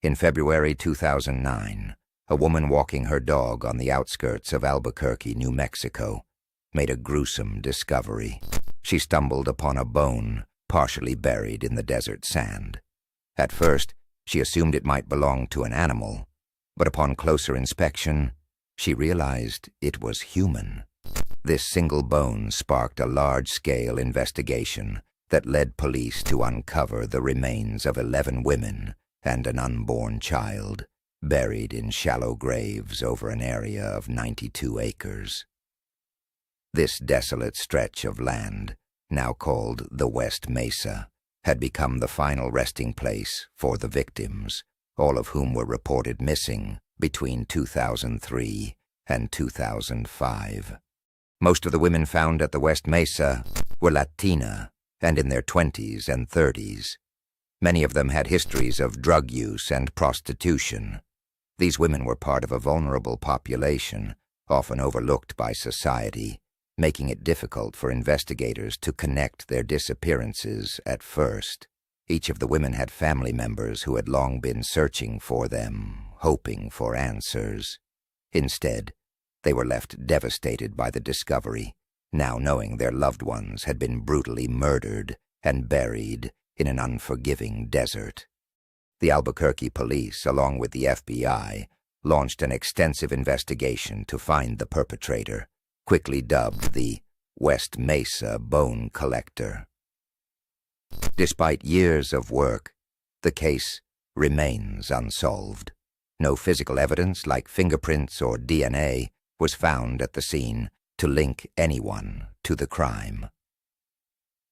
In February 2009, a woman walking her dog on the outskirts of Albuquerque, New Mexico, made a gruesome discovery. She stumbled upon a bone partially buried in the desert sand. At first, she assumed it might belong to an animal, but upon closer inspection, she realized it was human. This single bone sparked a large-scale investigation that led police to uncover the remains of 11 women and an unborn child, buried in shallow graves over an area of 92 acres. This desolate stretch of land, now called the West Mesa, had become the final resting place for the victims, all of whom were reported missing between 2003 and 2005. Most of the women found at the West Mesa were Latina and in their 20s and 30s. Many of them had histories of drug use and prostitution. These women were part of a vulnerable population, often overlooked by society, making it difficult for investigators to connect their disappearances at first. Each of the women had family members who had long been searching for them, hoping for answers. Instead, they were left devastated by the discovery, now knowing their loved ones had been brutally murdered and buried in an unforgiving desert. The Albuquerque police, along with the FBI, launched an extensive investigation to find the perpetrator, quickly dubbed the West Mesa Bone Collector. Despite years of work, the case remains unsolved. No physical evidence like fingerprints or DNA was found at the scene to link anyone to the crime.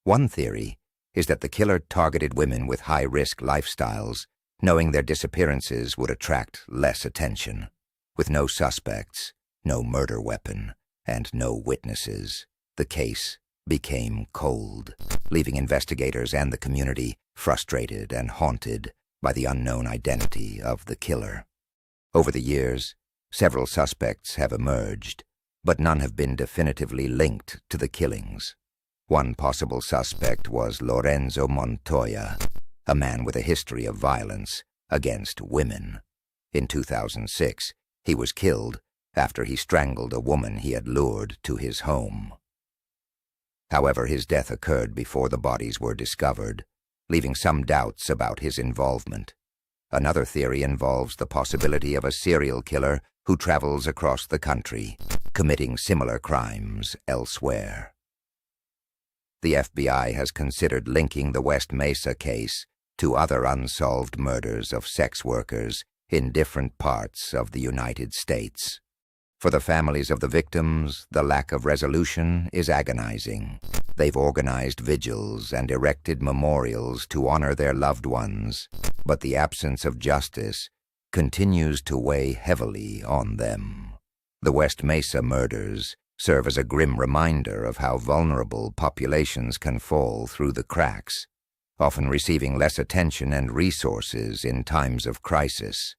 One theory is that the killer targeted women with high-risk lifestyles, knowing their disappearances would attract less attention. With no suspects, no murder weapon, and no witnesses, the case became cold, leaving investigators and the community frustrated and haunted by the unknown identity of the killer. Over the years, several suspects have emerged, but none have been definitively linked to the killings. One possible suspect was Lorenzo Montoya, a man with a history of violence against women. In 2006, he was killed after he strangled a woman he had lured to his home. However, his death occurred before the bodies were discovered, leaving some doubts about his involvement. Another theory involves the possibility of a serial killer who travels across the country, committing similar crimes elsewhere. The FBI has considered linking the West Mesa case to other unsolved murders of sex workers in different parts of the United States. For the families of the victims, the lack of resolution is agonizing. They've organized vigils and erected memorials to honor their loved ones, but the absence of justice continues to weigh heavily on them. The West Mesa murders serve as a grim reminder of how vulnerable populations can fall through the cracks, often receiving less attention and resources in times of crisis.